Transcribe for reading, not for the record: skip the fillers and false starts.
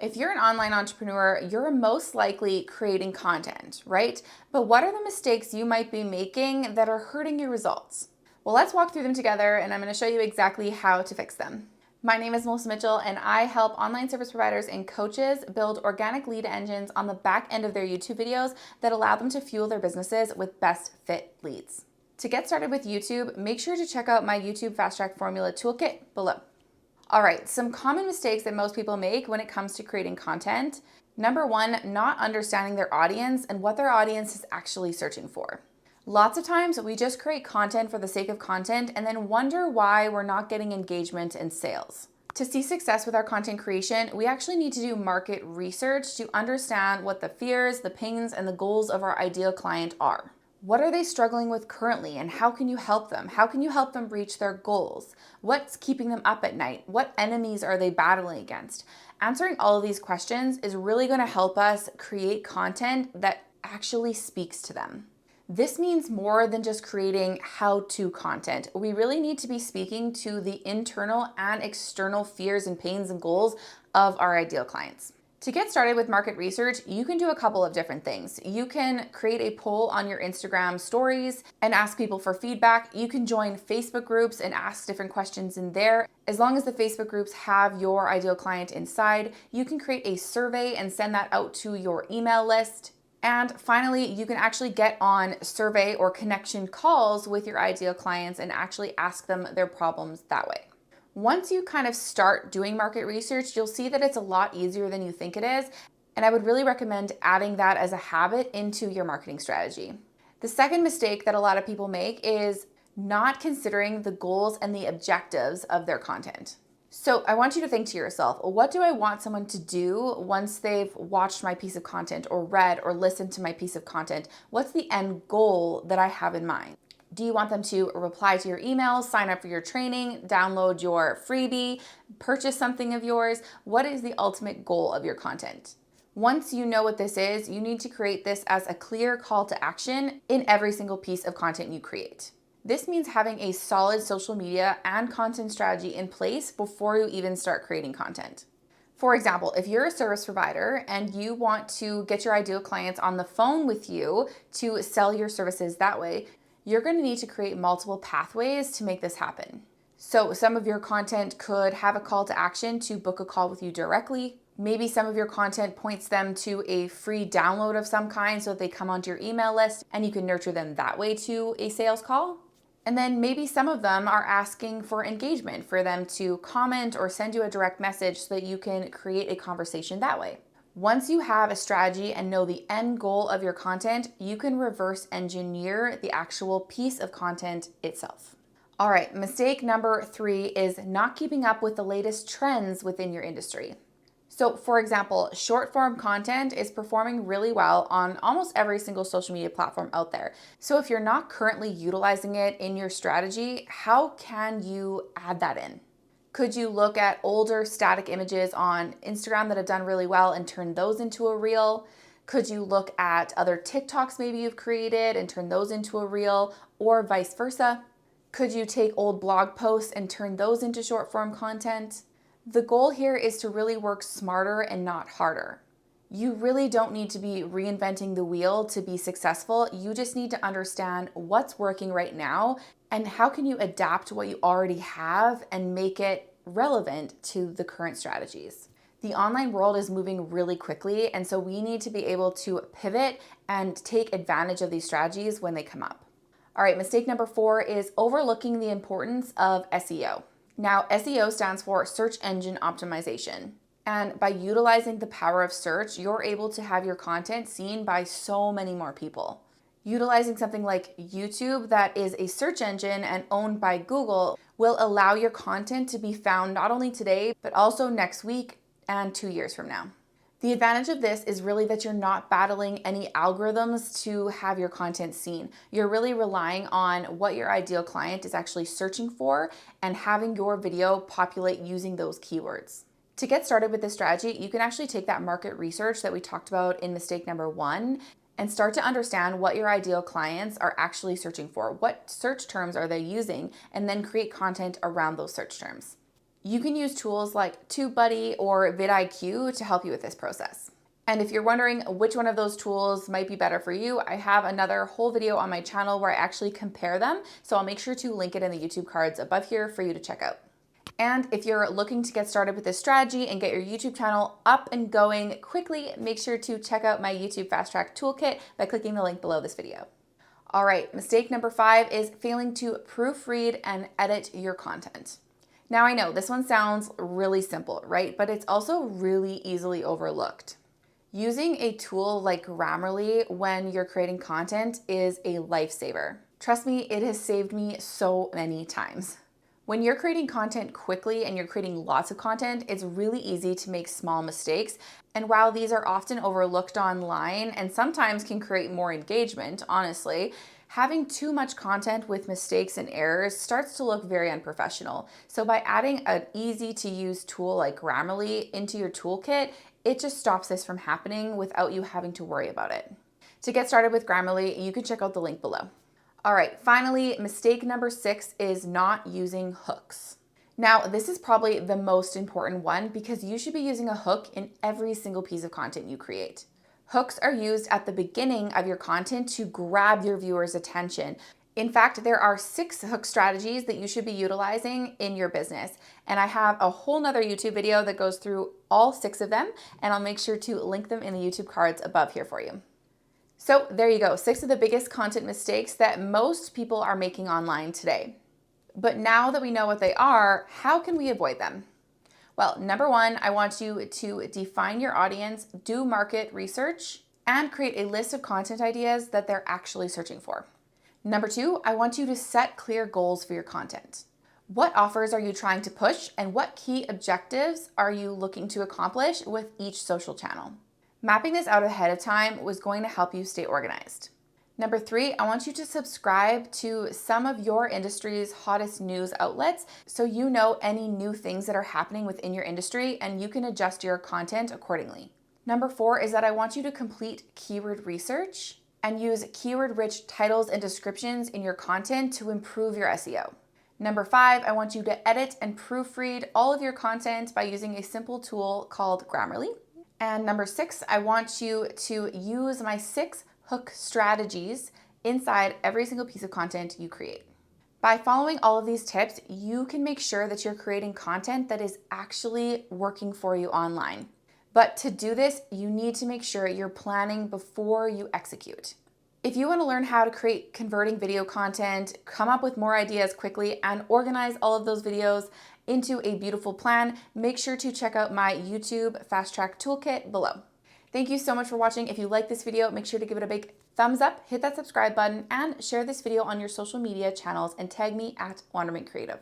If you're an online entrepreneur, you're most likely creating content, right? But what are the mistakes you might be making that are hurting your results? Well, let's walk through them together, and I'm going to show you exactly how to fix them. My name is Melissa Mitchell, and I help online service providers and coaches build organic lead engines on the back end of their YouTube videos that allow them to fuel their businesses with best fit leads. To get started with YouTube, make sure to check out my YouTube Fast Track Formula Toolkit below. All right, some common mistakes that most people make when it comes to creating content. Number one, not understanding their audience and what their audience is actually searching for. Lots of times we just create content for the sake of content and then wonder why we're not getting engagement and sales. To see success with our content creation, we actually need to do market research to understand what the fears, the pains, and the goals of our ideal client are. What are they struggling with currently, and how can you help them? How can you help them reach their goals? What's keeping them up at night? What enemies are they battling against? Answering all of these questions is really going to help us create content that actually speaks to them. This means more than just creating how-to content. We really need to be speaking to the internal and external fears and pains and goals of our ideal clients. To get started with market research, you can do a couple of different things. You can create a poll on your Instagram stories and ask people for feedback. You can join Facebook groups and ask different questions in there. As long as the Facebook groups have your ideal client inside, you can create a survey and send that out to your email list. And finally, you can actually get on survey or connection calls with your ideal clients and actually ask them their problems that way. Once you kind of start doing market research, you'll see that it's a lot easier than you think it is. And I would really recommend adding that as a habit into your marketing strategy. The second mistake that a lot of people make is not considering the goals and the objectives of their content. So I want you to think to yourself, what do I want someone to do once they've watched my piece of content or read or listened to my piece of content? What's the end goal that I have in mind? Do you want them to reply to your emails, sign up for your training, download your freebie, purchase something of yours? What is the ultimate goal of your content? Once you know what this is, you need to create this as a clear call to action in every single piece of content you create. This means having a solid social media and content strategy in place before you even start creating content. For example, if you're a service provider and you want to get your ideal clients on the phone with you to sell your services that way, you're going to need to create multiple pathways to make this happen. So some of your content could have a call to action to book a call with you directly. Maybe some of your content points them to a free download of some kind so that they come onto your email list and you can nurture them that way to a sales call. And then maybe some of them are asking for engagement, for them to comment or send you a direct message so that you can create a conversation that way. Once you have a strategy and know the end goal of your content, you can reverse engineer the actual piece of content itself. All right, mistake number 3 is not keeping up with the latest trends within your industry. So for example, short form content is performing really well on almost every single social media platform out there. So if you're not currently utilizing it in your strategy, how can you add that in? Could you look at older static images on Instagram that have done really well and turn those into a reel? Could you look at other TikToks maybe you've created and turn those into a reel, or vice versa? Could you take old blog posts and turn those into short form content? The goal here is to really work smarter and not harder. You really don't need to be reinventing the wheel to be successful. You just need to understand what's working right now and how can you adapt what you already have and make it relevant to the current strategies. The online world is moving really quickly, and so we need to be able to pivot and take advantage of these strategies when they come up. All right, mistake number 4 is overlooking the importance of SEO. Now, SEO stands for search engine optimization. And by utilizing the power of search, you're able to have your content seen by so many more people. Utilizing something like YouTube that is a search engine and owned by Google will allow your content to be found not only today, but also next week and 2 years from now. The advantage of this is really that you're not battling any algorithms to have your content seen. You're really relying on what your ideal client is actually searching for and having your video populate using those keywords. To get started with this strategy, you can actually take that market research that we talked about in mistake number 1 and start to understand what your ideal clients are actually searching for. What search terms are they using? And then create content around those search terms. You can use tools like TubeBuddy or vidIQ to help you with this process. And if you're wondering which one of those tools might be better for you, I have another whole video on my channel where I actually compare them. So I'll make sure to link it in the YouTube cards above here for you to check out. And if you're looking to get started with this strategy and get your YouTube channel up and going quickly, make sure to check out my YouTube Fast Track Toolkit by clicking the link below this video. All right, mistake number 5 is failing to proofread and edit your content. Now I know this one sounds really simple, right? But it's also really easily overlooked. Using a tool like Grammarly when you're creating content is a lifesaver. Trust me, it has saved me so many times. When you're creating content quickly and you're creating lots of content, it's really easy to make small mistakes. And while these are often overlooked online and sometimes can create more engagement, honestly, having too much content with mistakes and errors starts to look very unprofessional. So by adding an easy to use tool like Grammarly into your toolkit, it just stops this from happening without you having to worry about it. To get started with Grammarly, you can check out the link below. All right, finally, mistake number 6 is not using hooks. Now, this is probably the most important one because you should be using a hook in every single piece of content you create. Hooks are used at the beginning of your content to grab your viewers' attention. In fact, there are 6 hook strategies that you should be utilizing in your business. And I have a whole nother YouTube video that goes through all 6 of them, and I'll make sure to link them in the YouTube cards above here for you. So there you go, 6 of the biggest content mistakes that most people are making online today. But now that we know what they are, how can we avoid them? Well, number 1, I want you to define your audience, do market research, and create a list of content ideas that they're actually searching for. Number 2, I want you to set clear goals for your content. What offers are you trying to push, and what key objectives are you looking to accomplish with each social channel? Mapping this out ahead of time was going to help you stay organized. Number 3, I want you to subscribe to some of your industry's hottest news outlets so you know any new things that are happening within your industry and you can adjust your content accordingly. Number 4 is that I want you to complete keyword research and use keyword-rich titles and descriptions in your content to improve your SEO. Number 5, I want you to edit and proofread all of your content by using a simple tool called Grammarly. And number 6, I want you to use my 6 hook strategies inside every single piece of content you create. By following all of these tips, you can make sure that you're creating content that is actually working for you online. But to do this, you need to make sure you're planning before you execute. If you want to learn how to create converting video content, come up with more ideas quickly, and organize all of those videos into a beautiful plan, make sure to check out my YouTube Fast Track Toolkit below. Thank you so much for watching. If you like this video, make sure to give it a big thumbs up, hit that subscribe button, and share this video on your social media channels and tag me at Wandermint Creative.